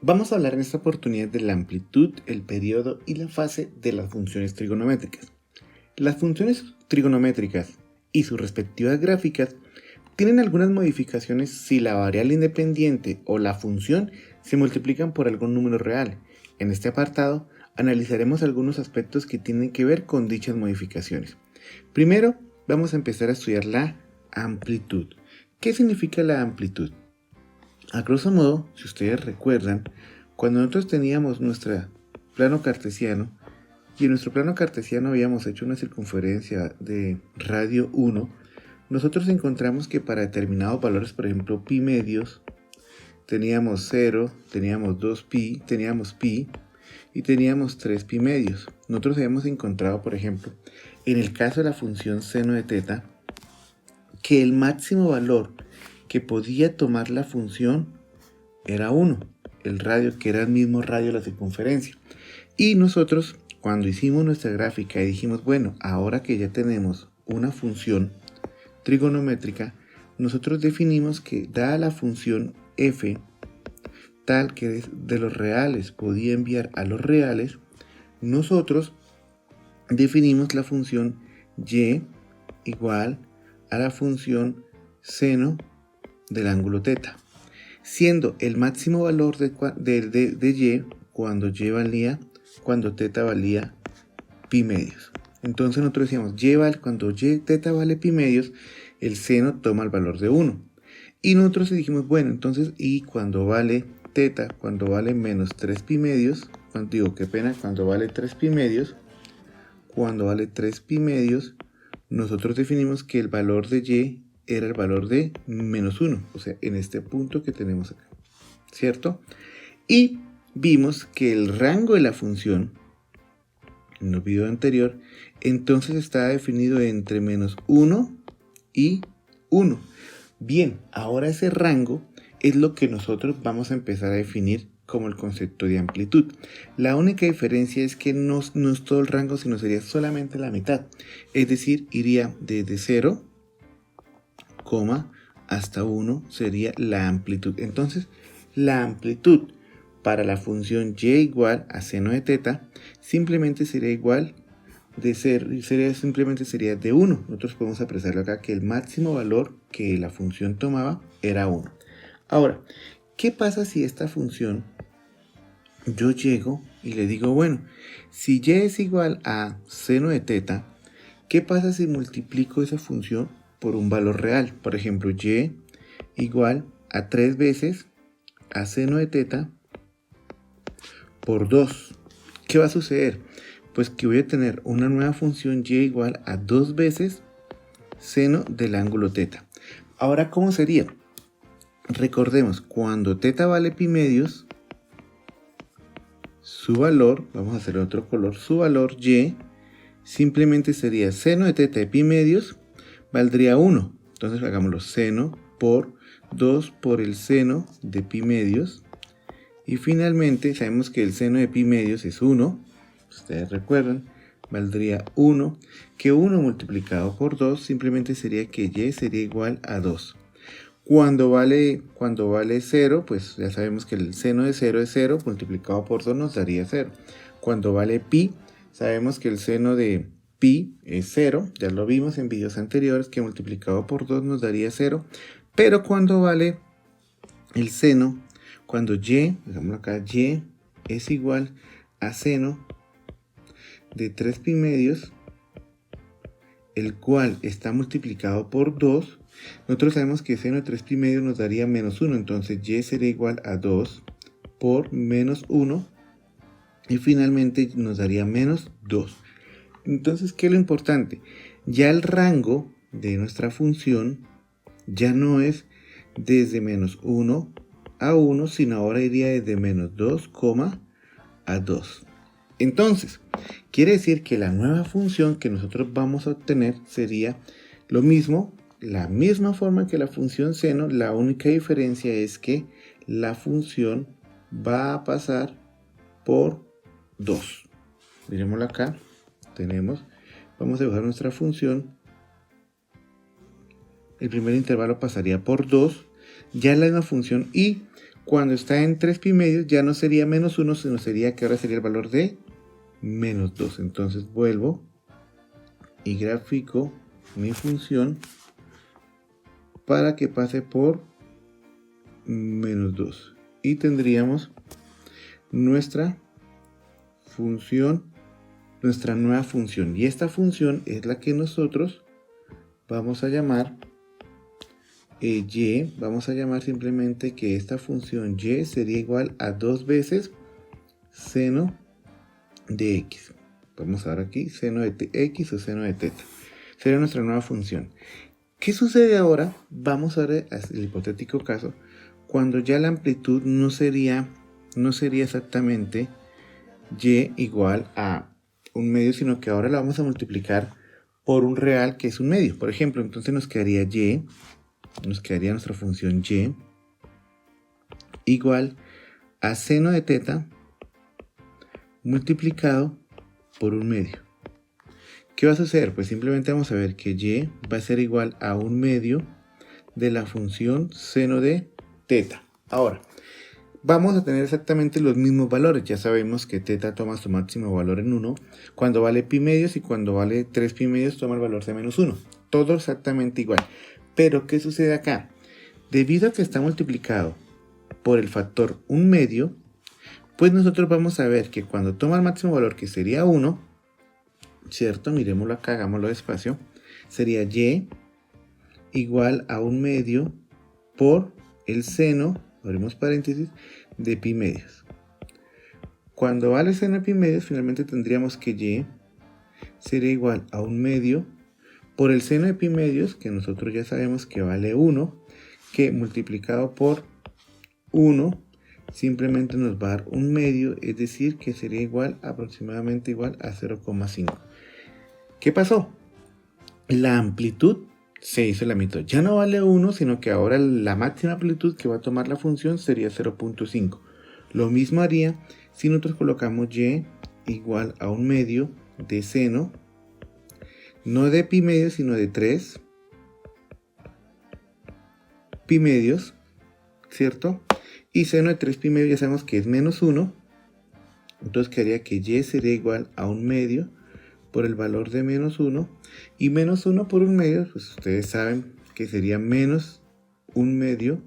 Vamos a hablar en esta oportunidad de la amplitud, el periodo y la fase de las funciones trigonométricas. Las funciones trigonométricas y sus respectivas gráficas tienen algunas modificaciones si la variable independiente o la función se multiplican por algún número real. En este apartado analizaremos algunos aspectos que tienen que ver con dichas modificaciones. Primero, vamos a empezar a estudiar la amplitud. ¿Qué significa la amplitud? A grosso modo, si ustedes recuerdan, cuando nosotros teníamos nuestro plano cartesiano, y en nuestro plano cartesiano habíamos hecho una circunferencia de radio 1, nosotros encontramos que para determinados valores, por ejemplo, pi medios, teníamos 0, teníamos 2pi, teníamos pi y teníamos 3 pi medios. Nosotros habíamos encontrado, por ejemplo, en el caso de la función seno de teta, que el máximo valor que podía tomar la función era 1, el radio que era el mismo radio de la circunferencia. Y nosotros, cuando hicimos nuestra gráfica y dijimos, bueno, ahora que ya tenemos una función trigonométrica, nosotros definimos que dada la función f, tal que de los reales podía enviar a los reales, nosotros definimos la función y igual a la función seno del ángulo teta, siendo el máximo valor de y cuando teta valía pi medios. Entonces nosotros decíamos cuando teta vale pi medios, el seno toma el valor de 1. Y nosotros dijimos, bueno, entonces y cuando vale teta, cuando vale menos 3 pi medios, cuando vale 3 pi medios, nosotros definimos que el valor de y era el valor de menos 1, o sea, en este punto que tenemos acá, ¿cierto? Y vimos que el rango de la función, en el video anterior, entonces está definido entre menos 1 y 1. Bien, ahora ese rango es lo que nosotros vamos a empezar a definir como el concepto de amplitud. La única diferencia es que no es todo el rango, sino sería solamente la mitad. Es decir, iría desde 0, hasta 1 sería la amplitud. Entonces, la amplitud para la función y igual a seno de teta simplemente sería igual de 0, simplemente sería de 1. Nosotros podemos apreciarlo acá que el máximo valor que la función tomaba era 1. Ahora, ¿qué pasa si esta función yo llego y le digo, bueno, si y es igual a seno de teta, ¿qué pasa si multiplico esa función por un valor real? Por ejemplo, y igual a 3 veces a seno de teta por 2. ¿Qué va a suceder? Pues que voy a tener una nueva función y igual a 2 veces seno del ángulo teta. Ahora, ¿cómo sería? Recordemos, cuando teta vale pi medios, su valor, vamos a hacer otro color, su valor y simplemente sería seno de teta de pi medios, valdría 1. Entonces hagámoslo, seno por 2 por el seno de pi medios. Y finalmente sabemos que el seno de pi medios es 1. Ustedes recuerdan, valdría 1. Que 1 multiplicado por 2 simplemente sería que y sería igual a 2. Cuando vale 0, pues ya sabemos que el seno de 0 es 0, multiplicado por 2 nos daría 0. Cuando vale pi, sabemos que el seno de pi es 0, ya lo vimos en videos anteriores, que multiplicado por 2 nos daría 0. Pero cuando vale el seno, cuando y, digámoslo acá, y es igual a seno de 3 pi medios, el cual está multiplicado por 2, nosotros sabemos que seno de 3 pi medios nos daría menos 1, entonces y sería igual a 2 por menos 1, y finalmente nos daría menos 2. Entonces, ¿qué es lo importante? Ya el rango de nuestra función ya no es desde menos 1 a 1, sino ahora iría desde menos 2, a 2. Entonces, quiere decir que la nueva función que nosotros vamos a obtener sería lo mismo, la misma forma que la función seno, la única diferencia es que la función va a pasar por 2. Miremoslo acá, vamos a dibujar nuestra función. El primer intervalo pasaría por 2, ya es la misma función, y Cuando está en 3 pi medios ya no sería menos 1, sino sería que ahora sería el valor de menos 2. Entonces vuelvo y grafico mi función para que pase por menos 2. Y tendríamos nuestra función, nuestra nueva función. Y esta función es la que nosotros vamos a llamar y. Vamos a llamar simplemente que esta función y sería igual a 2 veces seno de x. Vamos a ver aquí seno de x o seno de teta. Sería nuestra nueva función. ¿Qué sucede ahora? Vamos a ver el hipotético caso cuando ya la amplitud no sería exactamente y igual a un medio, sino que ahora la vamos a multiplicar por un real que es un medio. Por ejemplo, entonces nos quedaría nuestra función y igual a seno de teta multiplicado por un medio. ¿Qué va a suceder? Pues simplemente vamos a ver que y va a ser igual a un medio de la función seno de teta. Ahora, vamos a tener exactamente los mismos valores. Ya sabemos que teta toma su máximo valor en 1 cuando vale pi medios y cuando vale 3 pi medios toma el valor de menos 1. Todo exactamente igual. Pero, ¿qué sucede acá? Debido a que está multiplicado por el factor 1 medio, pues nosotros vamos a ver que cuando toma el máximo valor, que sería 1, ¿cierto? Miremoslo acá, hagámoslo despacio. Sería y igual a 1 medio por el seno, abrimos paréntesis, de pi medios. Cuando vale seno de pi medios, finalmente tendríamos que y sería igual a 1 medio por el seno de pi medios, que nosotros ya sabemos que vale 1, que multiplicado por 1 simplemente nos va a dar 1 medio, es decir, que sería aproximadamente igual a 0,5. ¿Qué pasó? La amplitud se hizo la mitad. Ya no vale 1, sino que ahora la máxima amplitud que va a tomar la función sería 0,5. Lo mismo haría si nosotros colocamos y igual a 1 medio de seno, no de pi medios, sino de 3 pi medios, ¿cierto? Y seno de 3 pi medios ya sabemos que es menos 1. Entonces quedaría que y sería igual a 1 medio por el valor de menos 1. Y menos 1 por 1 medio, pues ustedes saben que sería menos 1 medio.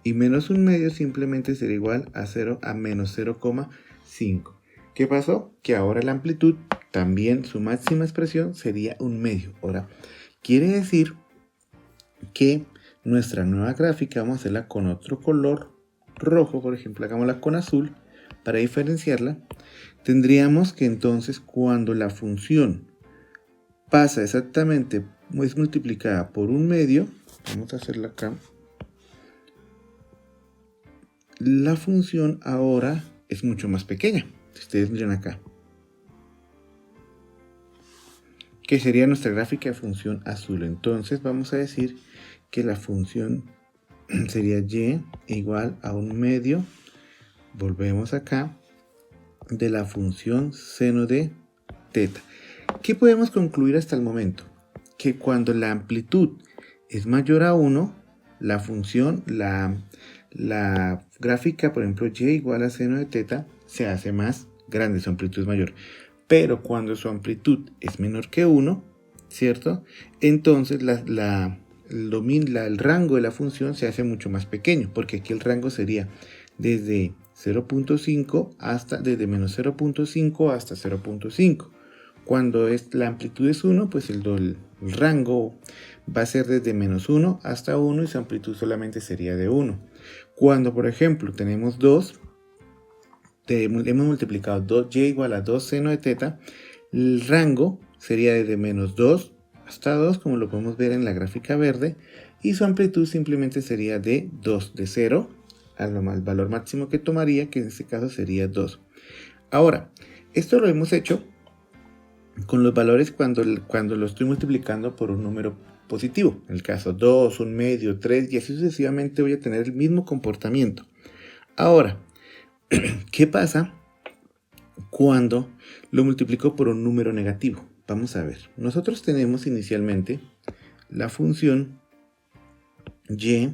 Y menos 1 medio simplemente sería igual a menos 0,5. ¿Qué pasó? Que ahora la amplitud, también su máxima expresión, sería 1 medio. Ahora, quiere decir que nuestra nueva gráfica vamos a hacerla con otro color rojo, por ejemplo, hagámosla con azul para diferenciarla. Tendríamos que entonces cuando la función pasa exactamente, es multiplicada por 1 medio, vamos a hacerla acá, la función ahora es mucho más pequeña. Ustedes miran acá, que sería nuestra gráfica de función azul. Entonces vamos a decir que la función sería y igual a 1 medio, volvemos acá, de la función seno de teta. ¿Qué podemos concluir hasta el momento? Que cuando la amplitud es mayor a 1, la función, la gráfica, por ejemplo, y igual a seno de teta, se hace más grande, su amplitud es mayor. Pero cuando su amplitud es menor que 1, ¿cierto? Entonces el rango de la función se hace mucho más pequeño, porque aquí el rango sería desde 0,5 hasta, desde menos 0,5 hasta 0,5. Cuando la amplitud es 1, pues el rango va a ser desde menos 1 hasta 1 y su amplitud solamente sería de 1. Cuando, por ejemplo, tenemos 2, hemos multiplicado y igual a 2 seno de teta, el rango sería desde menos 2 hasta 2, como lo podemos ver en la gráfica verde, y su amplitud simplemente sería de 2, de 0 al valor máximo que tomaría, que en este caso sería 2. Ahora, esto lo hemos hecho con los valores cuando lo estoy multiplicando por un número positivo. En el caso 2, 1 medio, 3 y así sucesivamente voy a tener el mismo comportamiento. Ahora, ¿qué pasa cuando lo multiplico por un número negativo? Vamos a ver. Nosotros tenemos inicialmente la función y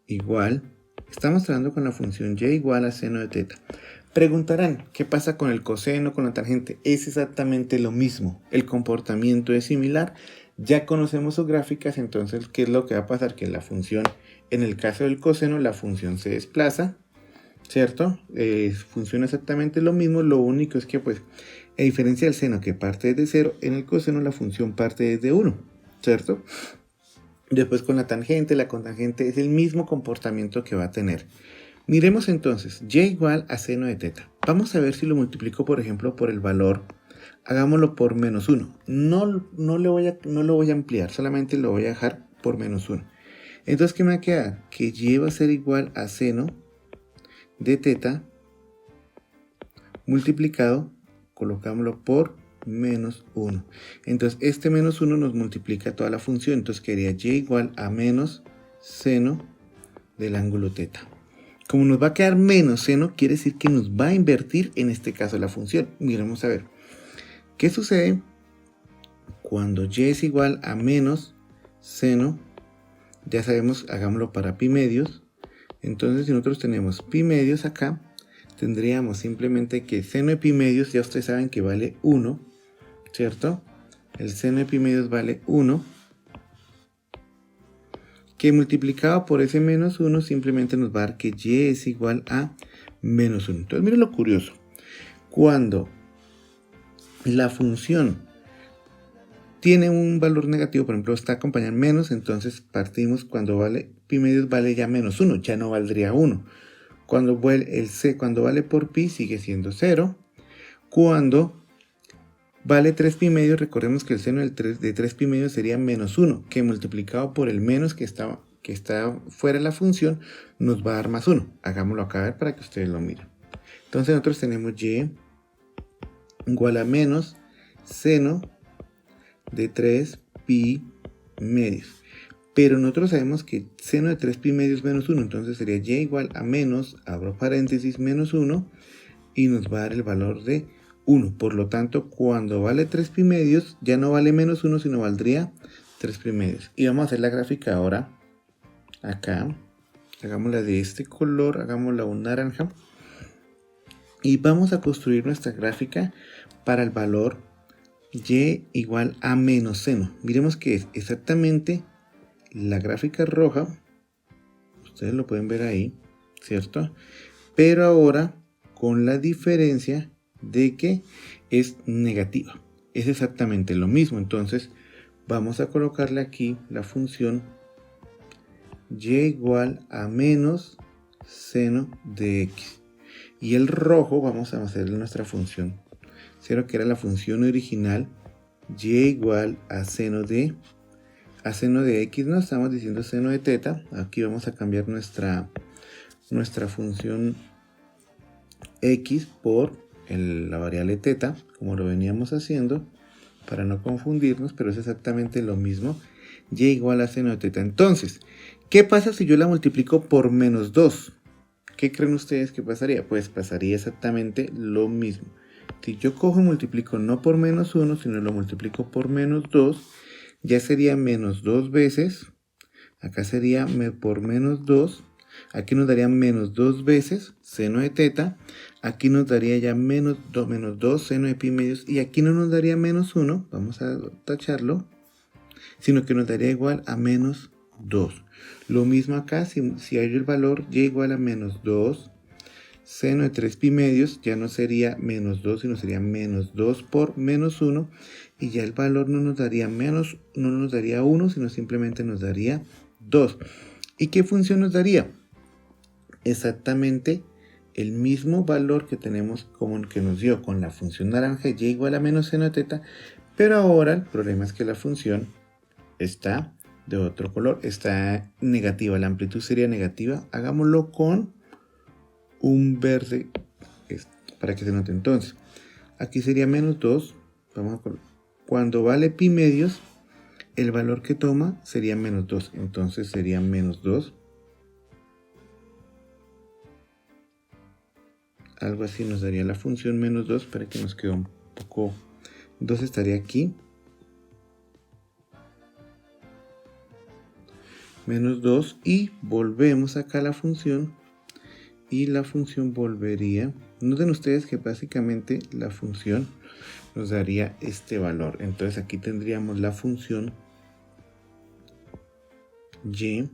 igual Estamos trabajando con la función y igual a seno de teta. Preguntarán, ¿qué pasa con el coseno, con la tangente? Es exactamente lo mismo. El comportamiento es similar. Ya conocemos sus gráficas, entonces, ¿qué es lo que va a pasar? Que la función, en el caso del coseno, la función se desplaza, ¿cierto? Funciona exactamente lo mismo, lo único es que, pues, a diferencia del seno que parte desde 0, en el coseno la función parte desde 1, ¿cierto? Después con la tangente, la cotangente es el mismo comportamiento que va a tener. Miremos entonces, y igual a seno de teta. Vamos a ver si lo multiplico, por ejemplo, por el valor. Hagámoslo por menos 1. No lo voy a ampliar, solamente lo voy a dejar por menos 1. Entonces, ¿qué me va a quedar? Que y va a ser igual a seno de teta multiplicado, colocámoslo por menos 1. Entonces, este menos 1 nos multiplica toda la función. Entonces, quedaría y igual a menos seno del ángulo teta. Como nos va a quedar menos seno, quiere decir que nos va a invertir en este caso la función. Miremos a ver. ¿Qué sucede cuando y es igual a menos seno? Ya sabemos, hagámoslo para pi medios. Entonces, si nosotros tenemos pi medios acá, tendríamos simplemente que seno de pi medios, ya ustedes saben que vale 1, ¿cierto? El seno de pi medios vale 1. Que multiplicado por ese menos 1 simplemente nos va a dar que y es igual a menos 1. Entonces miren lo curioso. Cuando la función tiene un valor negativo, por ejemplo está acompañado en menos, entonces partimos cuando vale pi medios vale ya menos 1, ya no valdría 1. Cuando vale por pi sigue siendo 0. Cuando vale 3 pi medios, recordemos que el seno de 3 pi medios sería menos 1, que multiplicado por el menos que está fuera de la función, nos va a dar más 1. Hagámoslo acá a ver para que ustedes lo miren. Entonces nosotros tenemos y igual a menos seno de 3 pi medios. Pero nosotros sabemos que seno de 3 pi medios menos 1, entonces sería y igual a menos, abro paréntesis, menos 1, y nos va a dar el valor de 1. Por lo tanto, cuando vale 3 pi medios, ya no vale menos 1, sino valdría 3 pi medios. Y vamos a hacer la gráfica ahora, acá. Hagámosla de este color, hagámosla un naranja. Y vamos a construir nuestra gráfica para el valor y igual a menos seno. Miremos que es exactamente la gráfica roja. Ustedes lo pueden ver ahí, ¿cierto? Pero ahora con la diferencia de que es negativa. Es exactamente lo mismo. Entonces vamos a colocarle aquí la función y igual a menos seno de x. Y el rojo vamos a hacerle nuestra función 0, que era la función original, y igual a seno de x, no estamos diciendo seno de teta. Aquí vamos a cambiar nuestra función x por la variable teta, como lo veníamos haciendo, para no confundirnos, pero es exactamente lo mismo, y igual a seno de teta. Entonces, ¿qué pasa si yo la multiplico por menos 2? ¿Qué creen ustedes que pasaría? Pues pasaría exactamente lo mismo. Si yo cojo y multiplico no por menos 1, sino lo multiplico por menos 2, ya sería menos 2 veces, acá sería por menos 2, aquí nos daría menos 2 veces seno de teta, aquí nos daría ya menos 2 seno de pi medios, y aquí no nos daría menos 1, vamos a tacharlo, sino que nos daría igual a menos 2. Lo mismo acá, si hay el valor y igual a menos 2 seno de 3 pi medios, ya no sería menos 2, sino sería menos 2 por menos 1, y ya el valor no nos daría 1, sino simplemente nos daría 2. ¿Y qué función nos daría? Exactamente el mismo valor que tenemos como el que nos dio con la función naranja, y igual a menos seno de teta, pero ahora el problema es que la función está de otro color, está negativa, la amplitud sería negativa. Hagámoslo con un verde para que se note. Entonces aquí sería menos 2, cuando vale pi medios, el valor que toma sería menos 2, entonces sería menos 2, algo así nos daría la función menos 2, para que nos quede un poco, 2 estaría aquí, menos 2, y volvemos acá a la función y la función volvería. Noten ustedes que básicamente la función nos daría este valor. Entonces aquí tendríamos la función y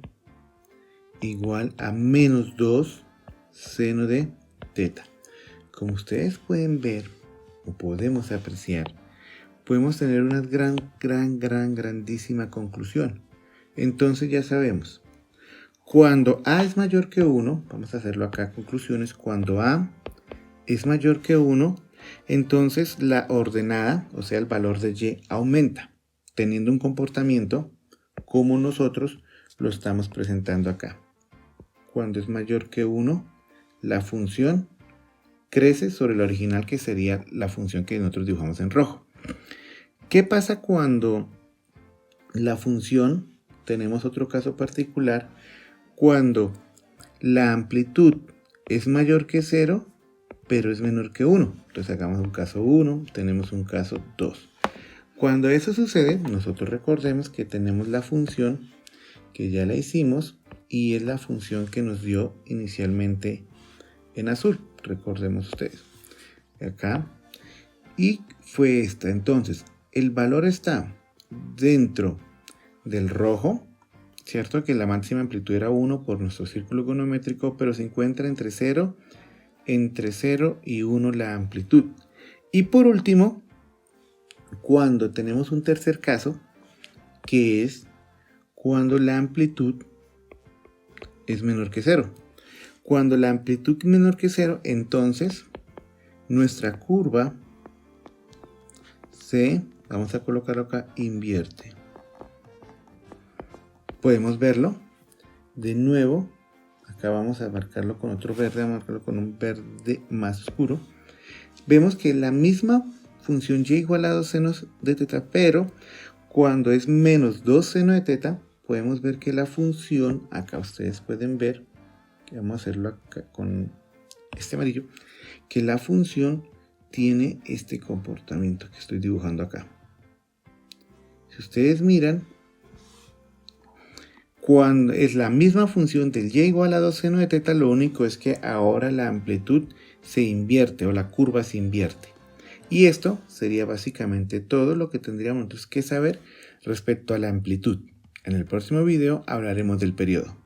igual a menos 2 seno de teta. Como ustedes pueden ver o podemos apreciar, podemos tener una grandísima conclusión. Entonces ya sabemos, cuando a es mayor que 1, vamos a hacerlo acá, conclusiones, cuando a es mayor que 1, entonces la ordenada, o sea el valor de y, aumenta, teniendo un comportamiento como nosotros lo estamos presentando acá. Cuando es mayor que 1, la función crece sobre la original, que sería la función que nosotros dibujamos en rojo. ¿Qué pasa cuando la función, tenemos otro caso particular, cuando la amplitud es mayor que 0, pero es menor que 1? Entonces hagamos un caso 1, tenemos un caso 2. Cuando eso sucede, nosotros recordemos que tenemos la función que ya la hicimos y es la función que nos dio inicialmente en azul, recordemos ustedes. Acá. Y fue esta. Entonces, el valor está dentro del rojo, ¿cierto? Que la máxima amplitud era 1 por nuestro círculo econométrico, pero se encuentra entre 0 y 1 la amplitud. Y por último, cuando tenemos un tercer caso, que es cuando la amplitud es menor que 0. Cuando la amplitud es menor que 0, entonces nuestra curva vamos a colocarlo acá, invierte. Podemos verlo de nuevo. Acá vamos a marcarlo con otro verde, vamos a marcarlo con un verde más oscuro. Vemos que la misma función y igual a 2 senos de teta, pero cuando es menos 2 seno de teta, podemos ver que la función, acá ustedes pueden ver, que vamos a hacerlo acá con este amarillo, que la función tiene este comportamiento que estoy dibujando acá. Si ustedes miran, cuando es la misma función del y igual a 2 seno de teta, lo único es que ahora la amplitud se invierte o la curva se invierte. Y esto sería básicamente todo lo que tendríamos entonces que saber respecto a la amplitud. En el próximo video hablaremos del periodo.